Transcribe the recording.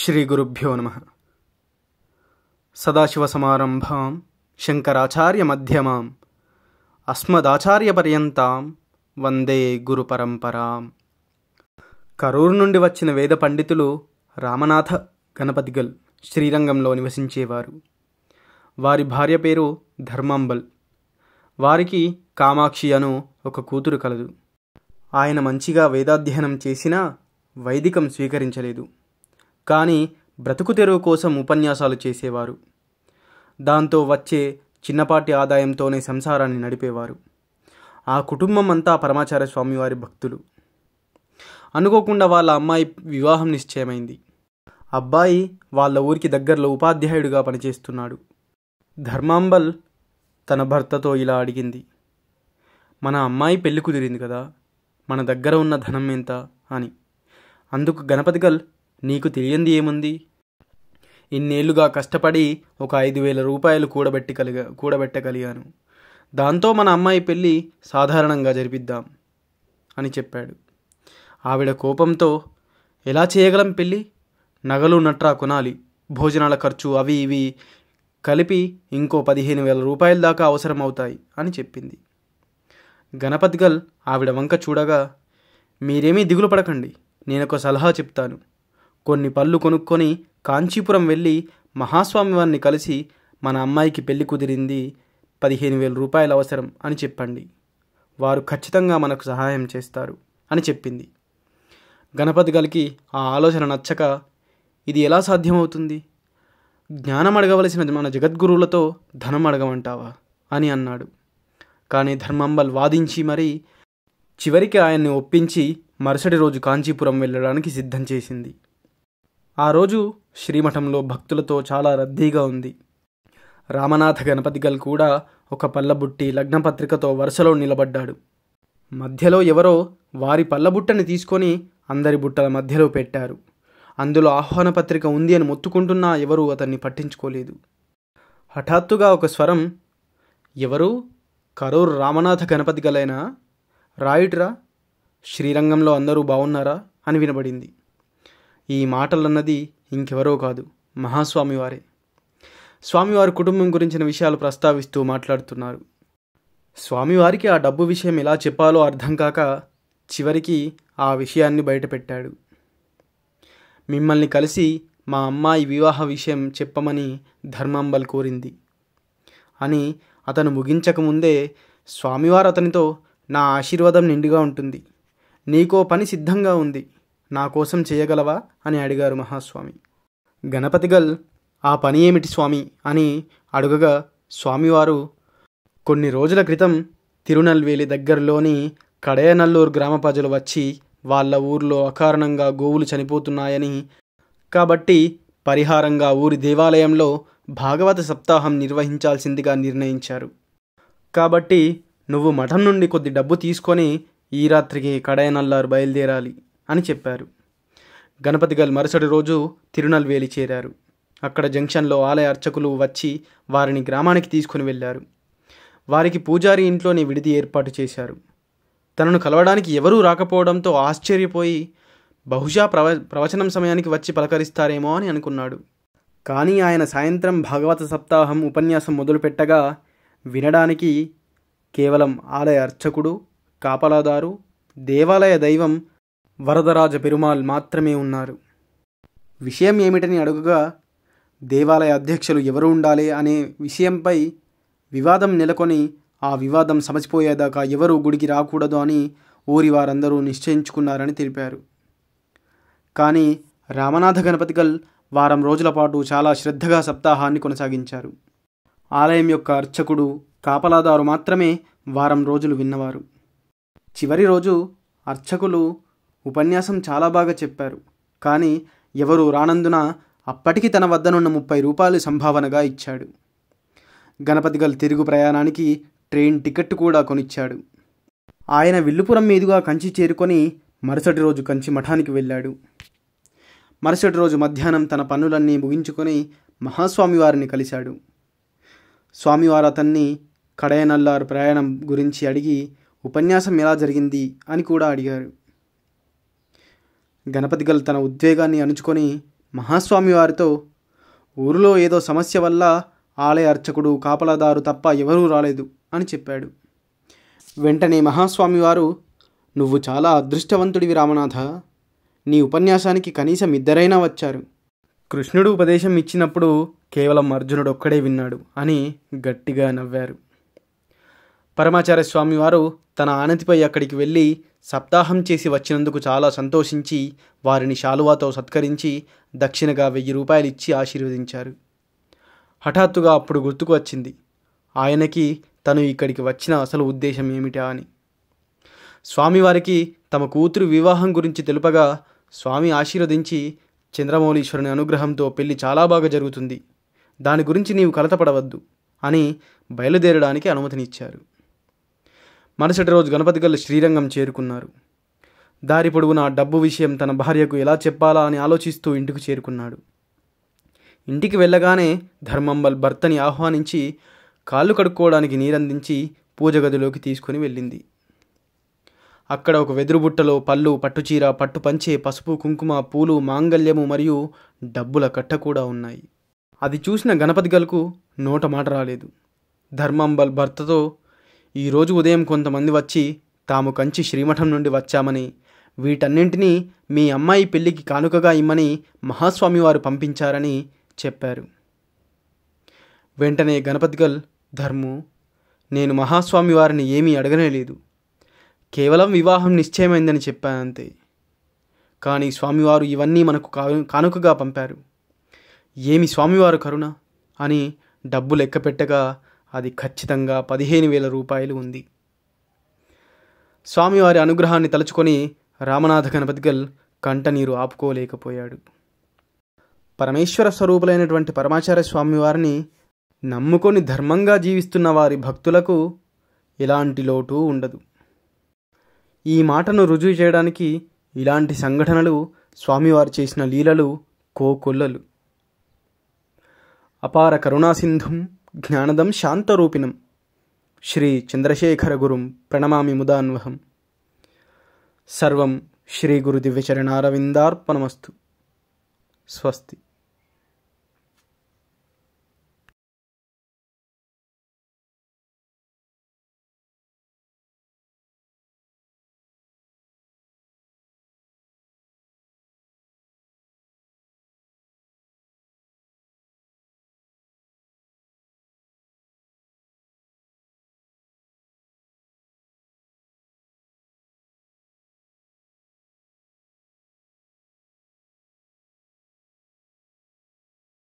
శ్రీ గురుభ్యో నమః. సదాశివసమారంభాం శంకరాచార్యమధ్యమాం అస్మదాచార్యపర్యంతాం వందే గురుపరంపరాం. కరూరు నుండి వచ్చిన వేద పండితులు రామనాథ గణపతిగల్ శ్రీరంగంలో నివసించేవారు. వారి భార్య పేరు ధర్మాంబల్. వారికి కామాక్షి అను ఒక కూతురు కలదు. ఆయన మంచిగా వేదాధ్యయనం చేసినా వైదికం స్వీకరించలేదు. కానీ బ్రతుకు తెరువు కోసం ఉపన్యాసాలు చేసేవారు. దాంతో వచ్చే చిన్నపాటి ఆదాయంతోనే సంసారాన్ని నడిపేవారు. ఆ కుటుంబం అంతా పరమాచార్య స్వామివారి భక్తులు. అనుకోకుండా వాళ్ళ అమ్మాయి వివాహం నిశ్చయమైంది. అబ్బాయి వాళ్ళ ఊరికి దగ్గరలో ఉపాధ్యాయుడిగా పనిచేస్తున్నాడు. ధర్మాంబల్ తన భర్తతో ఇలా అడిగింది, మన అమ్మాయి పెళ్లి కుదిరింది కదా, మన దగ్గర ఉన్న ధనం ఎంత అని. అందుకు గణపతిగల్, నీకు తెలియంది ఏముంది, ఇన్నేళ్లుగా కష్టపడి ఒక 5,000 రూపాయలు కూడబెట్టగలిగాను. దాంతో మన అమ్మాయి పెళ్ళి సాధారణంగా జరిపిద్దాం అని చెప్పాడు. ఆవిడ కోపంతో, ఎలా చేయగలం పెళ్ళి, నగలు నట్రా కొనాలి, భోజనాల ఖర్చు అవి ఇవి కలిపి ఇంకో 15,000 రూపాయల దాకా అవసరం అవుతాయి అని చెప్పింది. గణపతిగల్ ఆవిడ వంక చూడగా, మీరేమీ దిగులు పడకండి, నేనొక సలహా చెప్తాను. కొన్ని పళ్ళు కొనుక్కొని కాంచీపురం వెళ్ళి మహాస్వామివారిని కలిసి మన అమ్మాయికి పెళ్లి కుదిరింది, 15,000 రూపాయలు అవసరం అని చెప్పండి. వారు ఖచ్చితంగా మనకు సహాయం చేస్తారు అని చెప్పింది. గణపతిగల్కి ఆ ఆలోచన నచ్చక, ఇది ఎలా సాధ్యమవుతుంది, జ్ఞానం అడగవలసిన మన జగద్గురువులతో ధనం అడగమంటావా అని అన్నాడు. కానీ ధర్మాంబల్ వాదించి మరీ చివరికి ఆయన్ని ఒప్పించి మరుసటి రోజు కాంచీపురం వెళ్ళడానికి సిద్ధం చేసింది. ఆ రోజు శ్రీమఠంలో భక్తులతో చాలా రద్దీగా ఉంది. రామనాథ గణపతిగల్ కూడా ఒక పల్లబుట్టి లగ్నపత్రికతో వరుసలో నిలబడ్డాడు. మధ్యలో ఎవరో వారి పల్లబుట్టని తీసుకొని అందరి బుట్టల మధ్యలో పెట్టారు. అందులో ఆహ్వాన పత్రిక ఉంది అని మొత్తుకుంటున్నా ఎవరూ అతన్ని పట్టించుకోలేదు. హఠాత్తుగా ఒక స్వరం, ఎవరు, కరూరు రామనాథ గణపతిగలైనా, రాయుట్రా, శ్రీరంగంలో అందరూ బాగున్నారా అని వినబడింది. ఈ మాటలన్నది ఇంకెవరో కాదు, మహాస్వామివారే. స్వామివారి కుటుంబం గురించిన విషయాలు ప్రస్తావిస్తూ మాట్లాడుతున్నారు. స్వామివారికి ఆ డబ్బు విషయం ఎలా చెప్పాలో అర్థం కాక చివరికి ఆ విషయాన్ని బయటపెట్టాడు. మిమ్మల్ని కలిసి మా అమ్మాయి వివాహ విషయం చెప్పమని ధర్మాంబల్ కోరింది అని అతను ముగించకముందే స్వామివారు అతనితో, నా ఆశీర్వాదం నిండుగా ఉంటుంది, నీకో పని సిద్ధంగా ఉంది, నా కోసం చేయగలవా అని అడిగారు మహాస్వామి. గణపతిగల్, ఆ పని ఏమిటి స్వామి అని అడుగగా స్వామివారు, కొన్ని రోజుల క్రితం తిరునల్వేలి దగ్గరలోని కడయనల్లూరు గ్రామ ప్రజలు వచ్చి వాళ్ళ ఊర్లో అకారణంగా గోవులు చనిపోతున్నాయని, కాబట్టి పరిహారంగా ఊరి దేవాలయంలో భాగవత సప్తాహం నిర్వహించాల్సిందిగా నిర్ణయించారు. కాబట్టి నువ్వు మఠం నుండి కొద్ది డబ్బు తీసుకొని ఈ రాత్రికి కడయనల్లారు బయలుదేరాలి అని చెప్పారు. గణపతిగల్ మరుసటి రోజు తిరునల్వేలి చేరారు. అక్కడ జంక్షన్లో ఆలయ అర్చకులు వచ్చి వారిని గ్రామానికి తీసుకుని వెళ్ళారు. వారికి పూజారి ఇంట్లోనే విడిది ఏర్పాటు చేశారు. తనను కలవడానికి ఎవరూ రాకపోవడంతో ఆశ్చర్యపోయి బహుశా ప్రవచనం సమయానికి వచ్చి పలకరిస్తారేమో అని అనుకున్నాడు. కానీ ఆయన సాయంత్రం భాగవత సప్తాహం ఉపన్యాసం మొదలుపెట్టగా వినడానికి కేవలం ఆలయ అర్చకుడు, కాపలాదారు, దేవాలయ దైవం వరదరాజ పెరుమాళ్ మాత్రమే ఉన్నారు. విషయం ఏమిటని అడుగగా, దేవాలయ అధ్యక్షులు ఎవరు ఉండాలి అనే విషయంపై వివాదం నెలకొని ఆ వివాదం సమసిపోయేదాకా ఎవరూ గుడికి రాకూడదు అని ఊరి వారందరూ నిశ్చయించుకున్నారని తెలిపారు. కానీ రామనాథ గణపతిగల్ వారం రోజుల పాటు చాలా శ్రద్ధగా సప్తాహాన్ని కొనసాగించారు. ఆలయం యొక్క అర్చకుడు, కాపలాదారు మాత్రమే వారం రోజులు విన్నవారు. చివరి రోజు అర్చకులు ఉపన్యాసం చాలా బాగా చెప్పారు. కానీ ఎవరూ రానందున అప్పటికి తన వద్దనున్న 30 రూపాయలు సంభావనగా ఇచ్చాడు. గణపతిగల్ తిరుగు ప్రయాణానికి ట్రైన్ టికెట్ కూడా కొనిచ్చాడు. ఆయన విల్లుపురం మీదుగా కంచి చేరుకొని మరుసటి రోజు కంచి మఠానికి వెళ్ళాడు. మరుసటి రోజు మధ్యాహ్నం తన పనులన్నీ ముగించుకొని మహాస్వామివారిని కలిశాడు. స్వామివారు అతన్ని కడయనల్లారు ప్రయాణం గురించి అడిగి ఉపన్యాసం ఎలా జరిగింది అని కూడా అడిగారు. గణపతిగల్ తన ఉద్వేగాన్ని అణుచుకొని మహాస్వామి వారితో, ఊరిలో ఏదో సమస్య వల్ల ఆలయ అర్చకుడు, కాపలాదారు తప్ప ఎవరూ రాలేదు అని చెప్పాడు. వెంటనే మహాస్వామి వారు, నువ్వు చాలా అదృష్టవంతుడివి రామనాథ, నీ ఉపన్యాసానికి కనీసం 2 వచ్చారు. కృష్ణుడు ఉపదేశం ఇచ్చినప్పుడు కేవలం అర్జునుడు ఒక్కడే విన్నాడు అని గట్టిగా నవ్వారు. పరమాచార్య స్వామివారు తన ఆనతిపై అక్కడికి వెళ్ళి సప్తాహం చేసి వచ్చినందుకు చాలా సంతోషించి వారిని శాలువాతో సత్కరించి దక్షిణగా 1000 రూపాయలు ఇచ్చి ఆశీర్వదించారు. హఠాత్తుగా అప్పుడు గుర్తుకు వచ్చింది ఆయనకి తను ఇక్కడికి వచ్చిన అసలు ఉద్దేశం ఏమిటా అని. స్వామివారికి తమ కూతురు వివాహం గురించి తెలుపగా స్వామి ఆశీర్వదించి, చంద్రమౌళీశ్వరుని అనుగ్రహంతో పెళ్లి చాలా బాగా జరుగుతుంది, దాని గురించి నీవు కలతపడవద్దు అని బయలుదేరడానికి అనుమతినిచ్చారు. మరుసటి రోజు గణపతిగల్ శ్రీరంగం చేరుకున్నారు. దారి పొడవునా డబ్బు విషయం తన భార్యకు ఎలా చెప్పాలా అని ఆలోచిస్తూ ఇంటికి చేరుకున్నాడు. ఇంటికి వెళ్ళగానే ధర్మంబల్ భర్తని ఆహ్వానించి కాళ్ళు కడుక్కోవడానికి నీరందించి పూజ గదిలోకి తీసుకుని వెళ్ళింది. అక్కడ ఒక వెదురు బుట్టలో పళ్ళు, పట్టుచీర, పట్టు పంచె, పసుపు, కుంకుమ, పూలు, మాంగల్యము మరియు డబ్బుల కట్ట కూడా ఉన్నాయి. అది చూసిన గణపతిగల్కు నోట మాట రాలేదు. ధర్మంబల్ భర్తతో, ఈరోజు ఉదయం కొంతమంది వచ్చి తాము కంచి శ్రీమఠం నుండి వచ్చామని, వీటన్నింటినీ మీ అమ్మాయి పెళ్లికి కానుకగా ఇమ్మని మహాస్వామి వారు పంపించారని చెప్పారు. వెంటనే గణపతిగల్, ధర్ము, నేను మహాస్వామి వారిని ఏమీ అడగనేలేదు, కేవలం వివాహం నిశ్చయమైందని చెప్పానంతే. కానీ స్వామివారు ఇవన్నీ మనకు కానుకగా పంపారు. ఏమి స్వామివారు కరుణ అని డబ్బు లెక్క పెట్టగా అది ఖచ్చితంగా 15,000 రూపాయలు ఉంది. స్వామివారి అనుగ్రహాన్ని తలుచుకొని రామనాథ గణపతిగల్ కంటనీరు ఆపుకోలేకపోయాడు. పరమేశ్వర స్వరూపులైనటువంటి పరమాచార్య స్వామివారిని నమ్ముకొని ధర్మంగా జీవిస్తున్న వారి భక్తులకు ఎలాంటి లోటు ఉండదు. ఈ మాటను రుజువు చేయడానికి ఇలాంటి సంఘటనలు, స్వామివారు చేసిన లీలలు కోకొల్లలు. అపార కరుణాసింధుం జ్ఞానదం శాంతరూపిణం శ్రీ చంద్రశేఖర గురుం ప్రణమామి ముదాన్వహం. సర్వం శ్రీ గురు దివ్యచరణారవిందార్పణమస్తు. స్వస్తి.